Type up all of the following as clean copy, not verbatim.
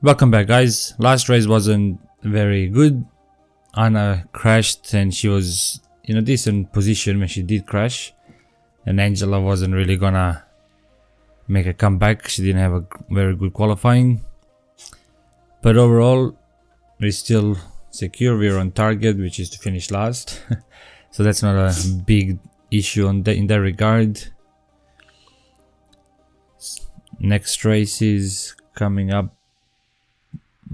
Welcome back, guys. Last race wasn't very good. Anna crashed and she was in a decent position when she did crash, and Angela wasn't really gonna make a comeback. She didn't have a very good qualifying, but overall we're still secure. We're on target, which is to finish last. So that's not a big issue in that regard. Next race is coming up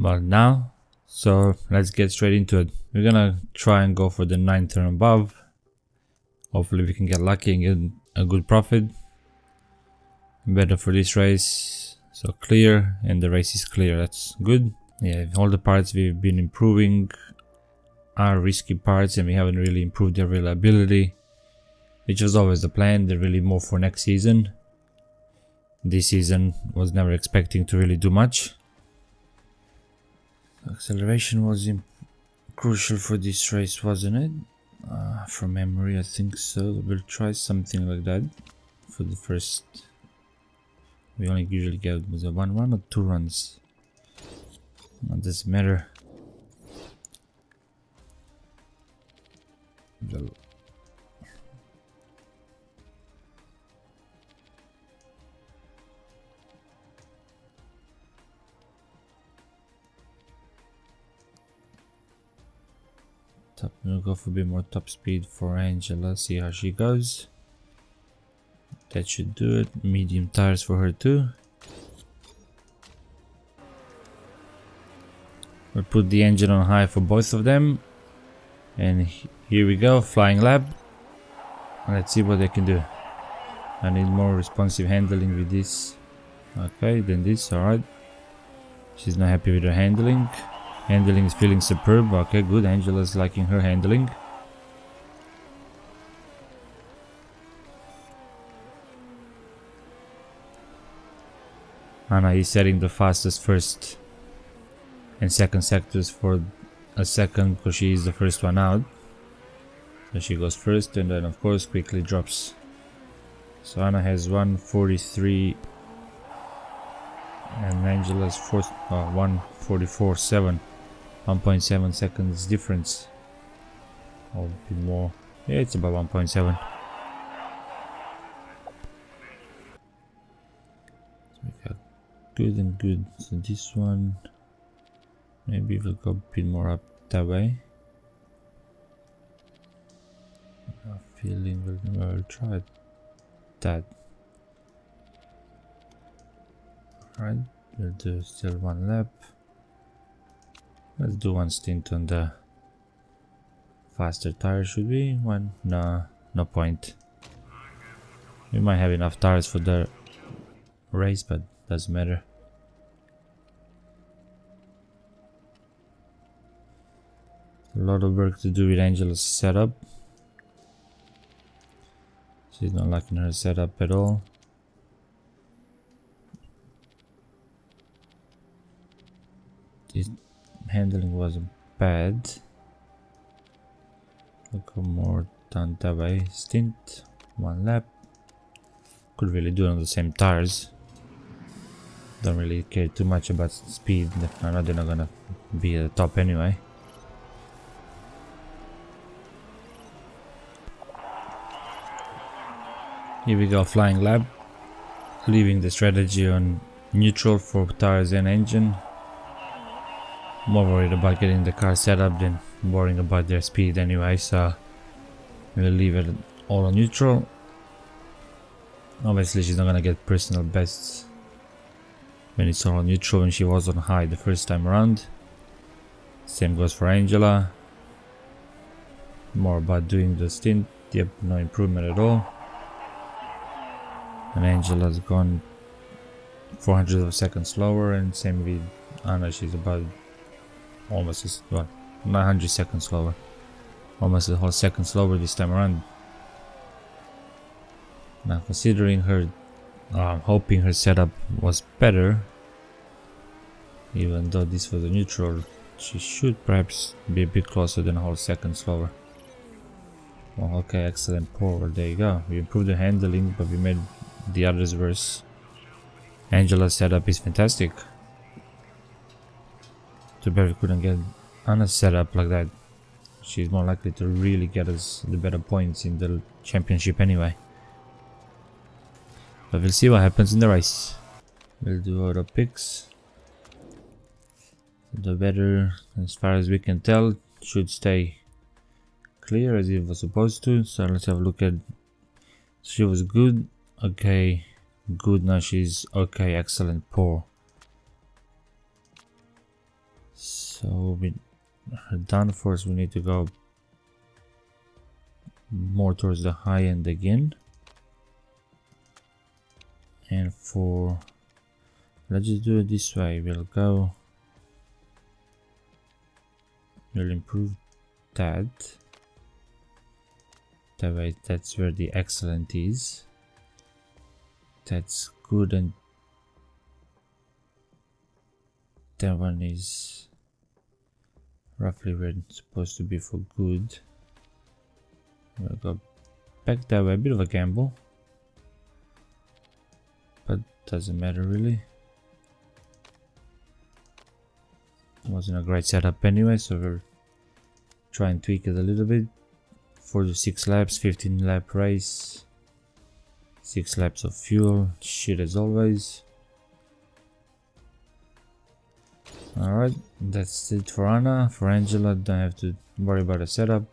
now, so let's get straight into it. We're gonna try and go for the 9th turn above. Hopefully we can get lucky and get a good profit. Better for this race. So clear, and the race is clear. That's good. Yeah, all the parts we've been improving are risky parts, and we haven't really improved their reliability, which was always the plan. They're really more for next season. This season was never expecting to really do much. Acceleration was crucial for this race, wasn't it? From memory, I think so. We'll try something like that for the first. We only usually get was a 1 run or 2 runs. It doesn't matter. We'll go for a bit more top speed for Angela, see how she goes. That should do it. Medium tires for her too. We'll put the engine on high for both of them. And here we go, flying lap. Let's see what they can do. I need more responsive handling with this. Okay, then this, alright. She's not happy with her handling. Handling is feeling superb. Okay, good. Angela's liking her handling. Anna is setting the fastest first and second sectors for a second because she is the first one out. So she goes first and then of course quickly drops. So Anna has 1:43 and Angela's 1:44.7. 1.7 seconds difference, or a bit more. Yeah, it's about 1.7. So we got good and good. So this one, maybe we'll go a bit more up that way. I have a feeling we'll try that. Alright, we'll do still 1 lap. Let's do 1 stint on the faster tire. Should we? One? No, no point. We might have enough tires for the race, but doesn't matter. A lot of work to do with Angela's setup. She's not liking her setup at all. This handling wasn't bad. We'll go more down that way. Stint, 1 lap. Could really do it on the same tires. Don't really care too much about speed. I know they're not gonna be at the top anyway. Here we go, flying lap. Leaving the strategy on neutral for tires and engine. More worried about getting the car set up than worrying about their speed anyway, so we'll leave it all on neutral. Obviously she's not gonna get personal bests when it's all on neutral when she was on high the first time around. Same goes for Angela. More about doing the stint. Yep, no improvement at all. And Angela's gone 400 of a second slower, and same with Anna, she's about almost 900 seconds slower, almost a whole second slower this time around. Now considering her, hoping her setup was better, even though this was a neutral, she should perhaps be a bit closer than a whole second slower. Well, okay, excellent power, there you go. We improved the handling, but we made the others worse. Angela's setup is fantastic. Too bad we couldn't get Anna set up like that. She's more likely to really get us the better points in the championship anyway. But we'll see what happens in the race. We'll do auto picks. The weather, as far as we can tell, should stay clear as it was supposed to. So let's have a look at. She was good, okay, good. Now she's okay, excellent, poor. So with her downforce, we need to go more towards the high end again. And for, let's just do it this way. We'll improve that. That way, that's where the excellent is. That's good, and that one is roughly where it's supposed to be for good. We'll go back that way, a bit of a gamble, but doesn't matter really. It wasn't a great setup anyway, so we'll try and tweak it a little bit. 4 to 6 laps, 15 lap race, 6 laps of fuel, shit as always. Alright, that's it for Anna. For Angela, don't have to worry about the setup.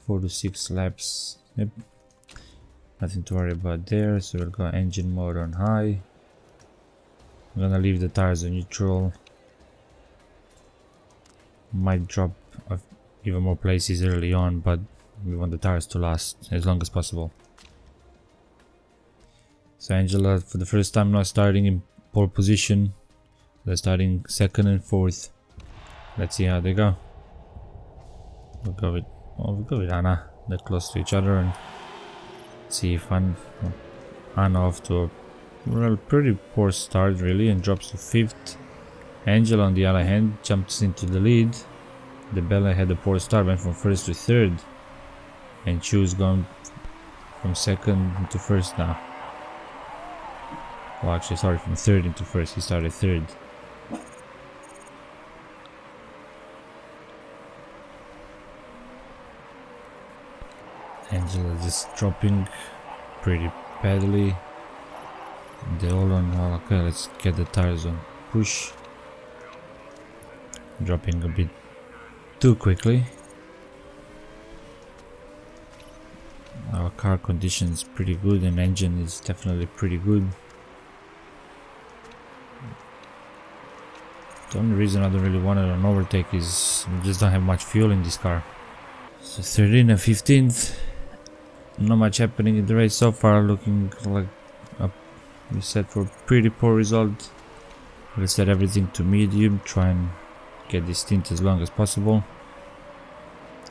4 to 6 laps, yep, nothing to worry about there. So we'll go engine mode on high. I'm gonna leave the tires on neutral. Might drop even more places early on, but we want the tires to last as long as possible. So Angela, for the first time, not starting in pole position. They're starting 2nd and 4th. Let's see how they go. We'll go with Anna. They're close to each other, and see if Anna off to a pretty poor start really, and drops to 5th. Angela, on the other hand, jumps into the lead. The Bella had a poor start, went from 1st to 3rd, and Chu's gone from 2nd to 1st now. Well, actually, sorry, from 3rd into 1st. He started 3rd. Angela just dropping pretty badly. They're all on. Well, okay, let's get the tires on push. Dropping a bit too quickly. Our car condition is pretty good, and engine is definitely pretty good. The only reason I don't really want it on overtake is we just don't have much fuel in this car. So 13th and 15th, not much happening in the race so far. Looking like we set for a pretty poor result. We'll set everything to medium, try and get this stint as long as possible.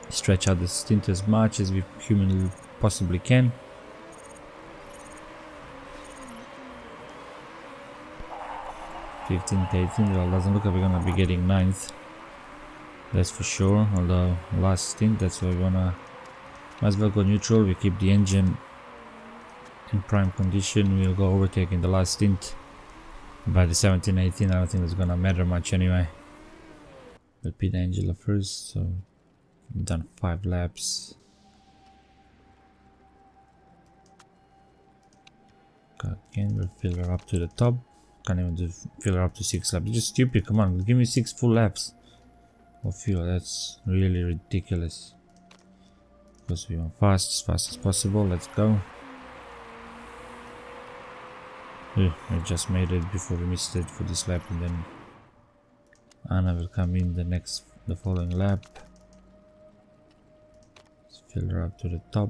Stretch out the stint as much as we humanly possibly can. 15th, 18th, well, doesn't look like we're gonna be getting 9th. That's for sure, although last stint, that's why we wanna, might as well go neutral. We keep the engine in prime condition. We'll go overtake in the last stint. By the 17, 18, I don't think it's gonna matter much anyway. We'll pit Angela first, so we've done 5 laps. Again, we'll fill her up to the top. Can't even fill her up to 6 laps. It's just stupid, come on, give me 6 full laps of fuel. That's really ridiculous. Because we want as fast as possible. Let's go. We just made it before we missed it for this lap, and then Anna will come in the following lap. Let's fill her up to the top.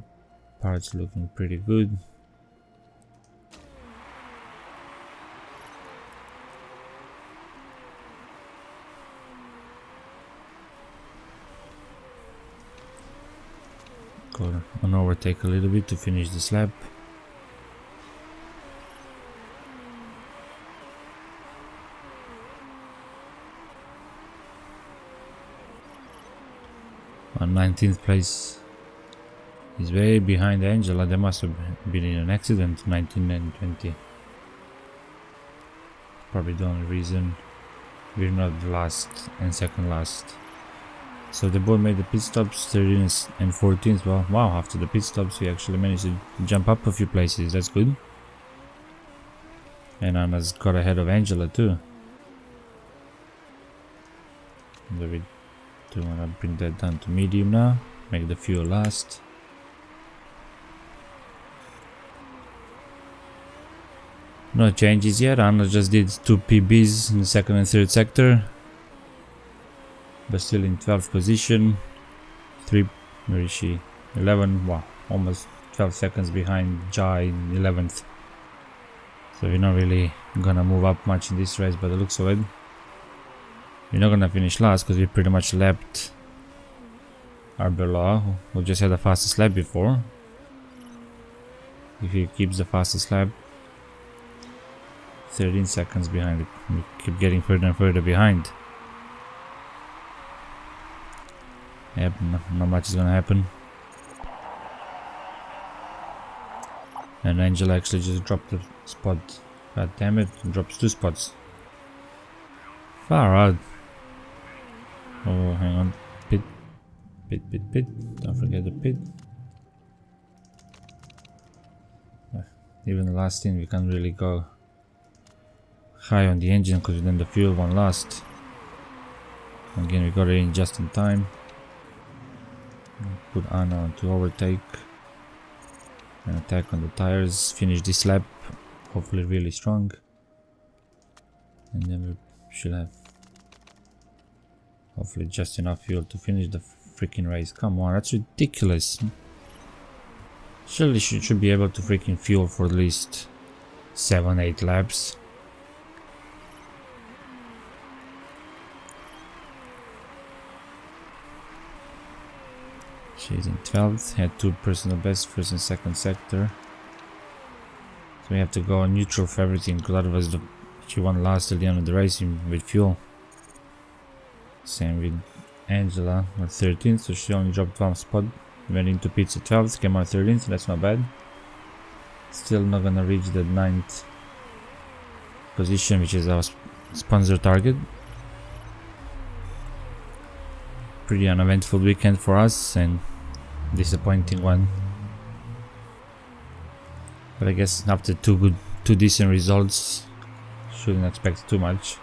Parts looking pretty good. Go on overtake a little bit to finish this lap. On 19th place is way behind Angela. They must have been in an accident. 19 and 20. Probably the only reason. We're not last and second last. So they both made the pit stops, 13th and 14th. Well, wow, after the pit stops we actually managed to jump up a few places, that's good. And Anna's got ahead of Angela too. We do want to bring that down to medium now, make the fuel last. No changes yet, Anna just did 2 PBs in the second and third sector. But still in 12th position. 3, where is she? 11, wow, almost 12 seconds behind Jai in 11th. So we're not really gonna move up much in this race by the looks of it. We're not gonna finish last because we pretty much lapped Arbeloa, who just had the fastest lap before. If he keeps the fastest lap, 13 seconds behind, we keep getting further and further behind. Yep, not much is gonna happen. And Angela actually just dropped the spot. God damn it, drops 2 spots. Far out. Oh, hang on. Pit. Don't forget the pit. Even the last thing, we can't really go high on the engine because then the fuel won't last. Again, we got it in just in time. Put Anna on to overtake and attack on the tires, finish this lap hopefully really strong, and then we should have hopefully just enough fuel to finish the freaking race. Come on, that's ridiculous. Surely she should be able to freaking fuel for at least 7-8 laps. She's in 12th, had 2 personal bests, first and second sector. So we have to go on neutral for everything, because otherwise she won't last till the end of the race with fuel. Same with Angela at 13th, so she only dropped 1 spot. Went into pits at 12th, came out 13th, that's not bad. Still not gonna reach the 9th position, which is our sponsor target. Pretty uneventful weekend for us and disappointing one. But I guess after 2 decent results, shouldn't expect too much.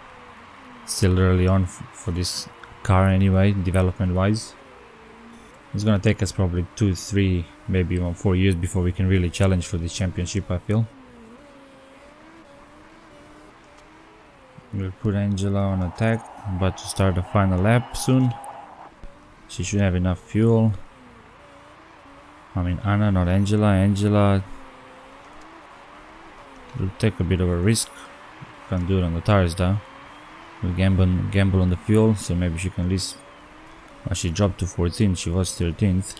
Still early on for this car anyway, development wise. It's gonna take us probably 2, 3, maybe even 4 years before we can really challenge for this championship, I feel. We'll put Angela on attack, about to start the final lap soon. She should have enough fuel. I mean Anna, not Angela. Angela will take a bit of a risk. Can't do it on the tires though. We'll gamble on the fuel, so maybe she can at least... Well, she dropped to 14th, she was 13th.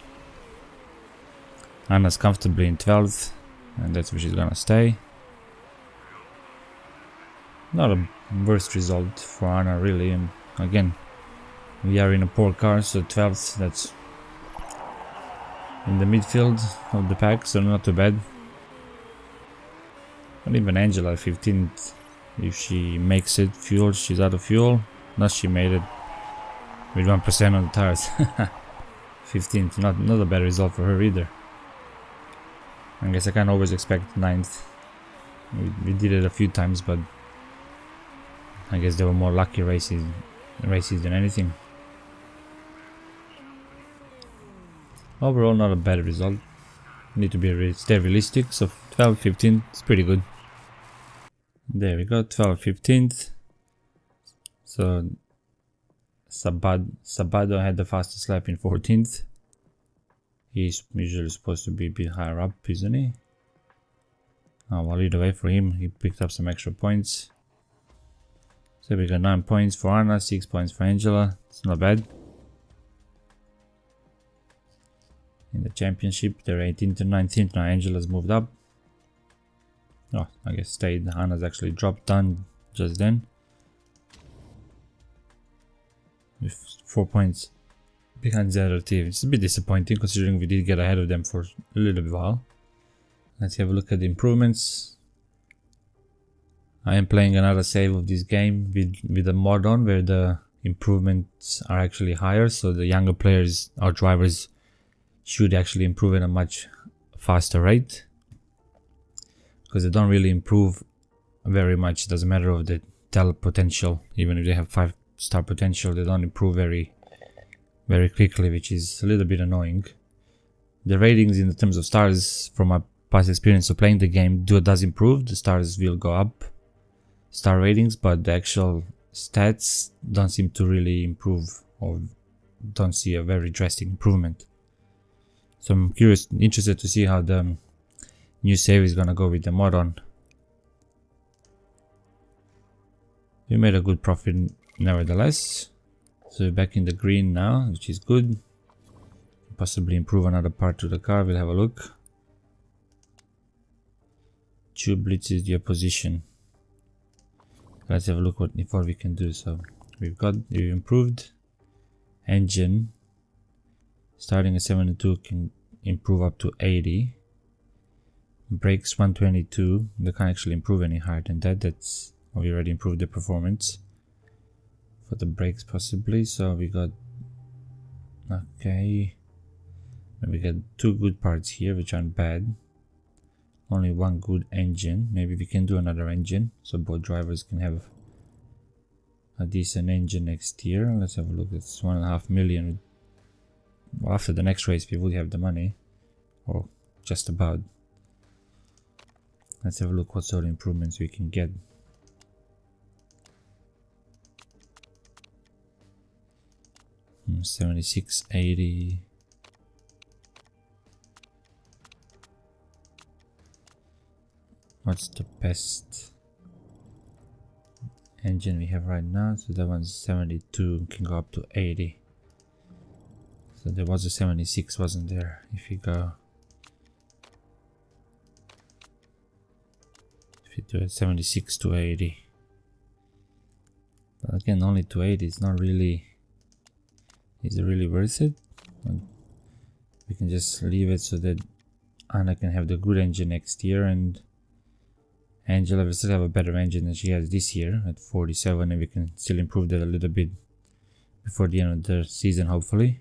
Anna's comfortably in 12th, and that's where she's gonna stay. Not a worst result for Anna really, and again, we are in a poor car, so 12th, that's in the midfield of the pack, so not too bad. Not even Angela 15th, if she makes it, fuel, she's out of fuel. No, she made it with 1% on the tires. 15th, not a bad result for her either. I guess I can't always expect 9th. We did it a few times, but I guess there were more lucky races than anything. Overall, not a bad result. Need to stay realistic, so 12th, 15th, it's pretty good. There we go, 12th, 15th. So Sabado had the fastest lap in 14th. He's usually supposed to be a bit higher up, isn't he? Oh, well, either way for him, he picked up some extra points. So we got 9 points for Anna, 6 points for Angela. It's not bad. In the championship, they're 18th to 19th. Now Angela's moved up. Oh, I guess stayed. Anna's actually dropped down just then. With 4 points behind the other team. It's a bit disappointing considering we did get ahead of them for a little bit while. Let's have a look at the improvements. I am playing another save of this game with a mod on where the improvements are actually higher, so the younger players or drivers should actually improve at a much faster rate, because they don't really improve very much. It doesn't matter of the talent potential. Even if they have 5-star potential, they don't improve very quickly, which is a little bit annoying. The ratings in terms of stars, from my past experience of playing the game, does improve. The stars will go up, star ratings, but the actual stats don't seem to really improve, or don't see a very drastic improvement. So I'm interested to see how the new save is gonna go with the mod on. We made a good profit nevertheless. So we're back in the green now, which is good. Possibly improve another part to the car, we'll have a look. 2 blitzes the opposition. Let's have a look what we can do. So we've improved engine. Starting at 72 can improve up to 80. Brakes 122. They can't actually improve any higher than that. We already improved the performance for the brakes possibly. So we got okay. And we got 2 good parts here, which aren't bad. Only 1 good engine. Maybe we can do another engine, so both drivers can have a decent engine next year. Let's have a look. It's 1.5 million. Well, after the next race we would have the money, or just about. Let's have a look what sort of improvements we can get. Hmm, 76, 80. What's the best engine we have right now? So that one's 72, can go up to 80. So there was a 76, wasn't there? If you do it 76 to 80. But again, only to 80, it's not really, is it really worth it? We can just leave it so that Anna can have the good engine next year, and Angela will still have a better engine than she has this year at 47, and we can still improve that a little bit before the end of the season, hopefully.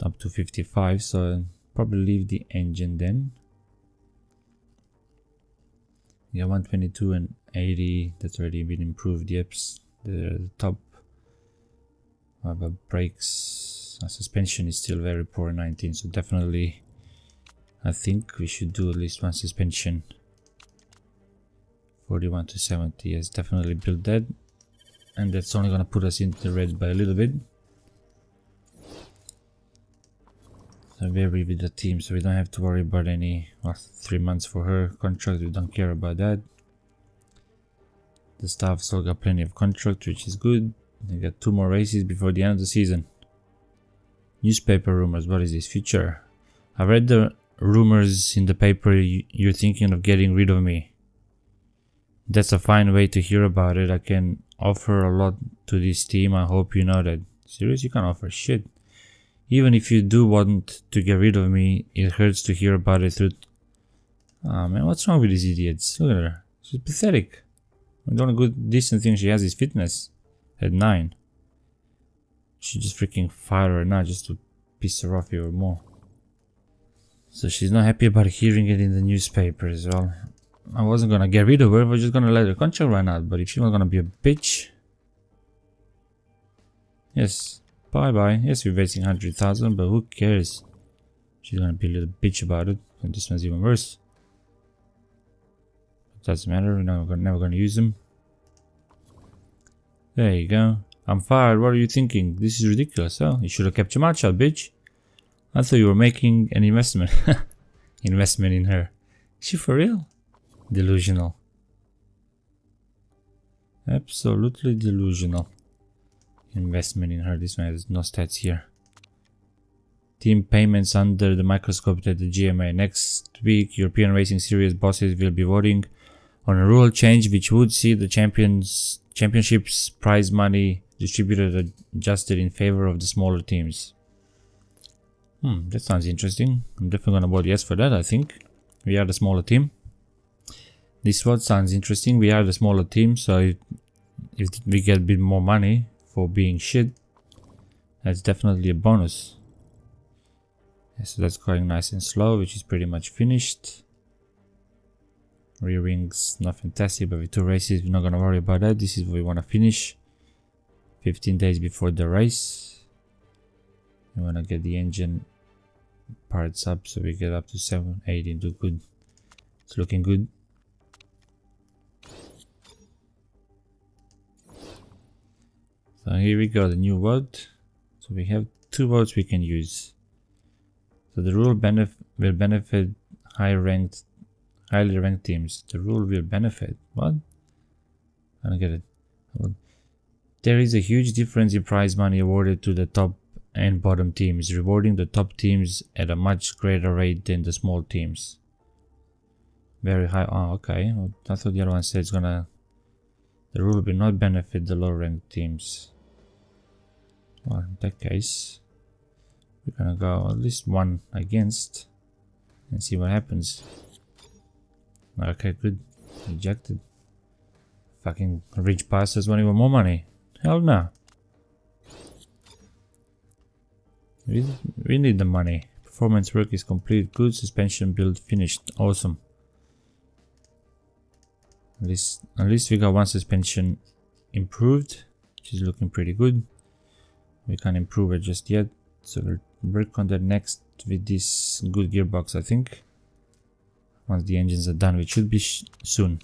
Up to 55, so I'll probably leave the engine then. Yeah, 122 and 80, that's already been improved. Yep, the top. But brakes, suspension is still very poor, 19, so definitely I think we should do at least 1 suspension. 41 to 70, yes, definitely build that, and that's only gonna put us into the red by a little bit. So very with the team, so we don't have to worry about any 3 months for her contract. We don't care about that. The staff still got plenty of contract, which is good. They got 2 more races before the end of the season. Newspaper rumors, what is this? Future. I read the rumors in the paper you're thinking of getting rid of me. That's a fine way to hear about it. I can offer a lot to this team. I hope you know that. Seriously, you can't offer shit. Even if you do want to get rid of me, it hurts to hear about it through. Ah, man, what's wrong with these idiots? Look at her. She's pathetic. The only good, decent thing she has is fitness. At 9. She just freaking fire her now just to piss her off even more. So she's not happy about hearing it in the newspapers. Well, I wasn't gonna get rid of her. I was just gonna let her contract run out. But if she was gonna be a bitch, yes, bye bye. Yes, we're wasting 100,000, but who cares? She's gonna be a little bitch about it, and this one's even worse. It doesn't matter. We're never gonna use them. There you go. I'm fired. What are you thinking? This is ridiculous. Oh, you should have kept your mouth shut, bitch. I thought you were making an investment. Investment in her. Is she for real? Delusional. Absolutely delusional. Investment in her. This one has no stats here. Team payments under the microscope at the GMA. Next week, European Racing Series bosses will be voting on a rule change which would see the championship's prize money distributed adjusted in favor of the smaller teams. That sounds interesting. I'm definitely gonna vote yes for that. I think we are the smaller team. This what sounds interesting. We are the smaller team, so if we get a bit more money for being shit, that's definitely a bonus. Yeah, so that's going nice and slow, which is pretty much finished. Rear wings, not fantastic, but with 2 races, we're not gonna worry about that. This is what we want to finish. 15 days before the race. We want to get the engine parts up, so we get up to 7, 8 into good. It's looking good. So here we go, the new vote. So we have 2 votes we can use. So the rule will benefit highly ranked teams. The rule will benefit. What? I don't get it. There is a huge difference in prize money awarded to the top and bottom teams, rewarding the top teams at a much greater rate than the small teams. Very high. Oh, okay. Well, I thought the other one said the rule will not benefit the low ranked teams. Well, in that case, we're gonna go at least 1 against and see what happens. Okay, good. Rejected. Fucking rich bastards want even more money. Hell no. We need the money. Performance work is complete. Good. Suspension build finished. Awesome. At least we got 1 suspension improved, which is looking pretty good. We can't improve it just yet, so we'll work on that next with this good gearbox, I think. Once the engines are done, which should be soon.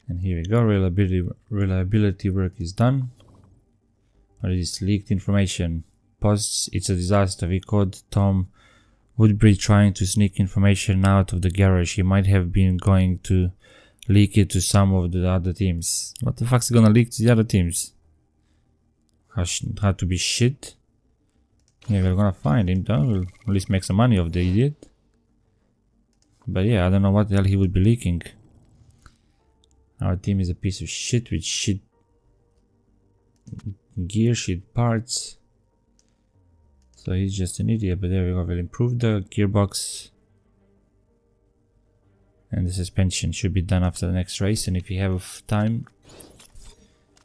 And here we go, reliability work is done. What is this? Leaked information. Posts, it's a disaster. We caught Tom Woodbridge trying to sneak information out of the garage. He might have been going to leak it to some of the other teams. What the fuck's gonna leak to the other teams? Had to be shit. Yeah, we're gonna find him though. We'll at least make some money off the idiot. But yeah, I don't know what the hell he would be leaking. Our team is a piece of shit with shit gear, shit parts. So he's just an idiot, but there we go. We'll improve the gearbox. And the suspension should be done after the next race. And if we have time,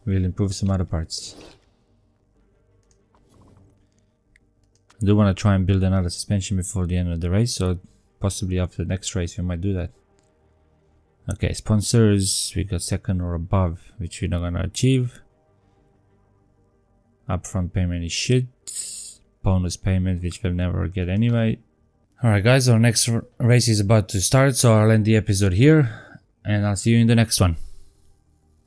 we'll improve some other parts. I do want to try and build another suspension before the end of the race. So possibly after the next race, we might do that. Okay, sponsors, we got 2nd or above, which we're not gonna achieve. Upfront payment is shit. Bonus payment, which we'll never get anyway. Alright guys, our next race is about to start, so I'll end the episode here, and I'll see you in the next one.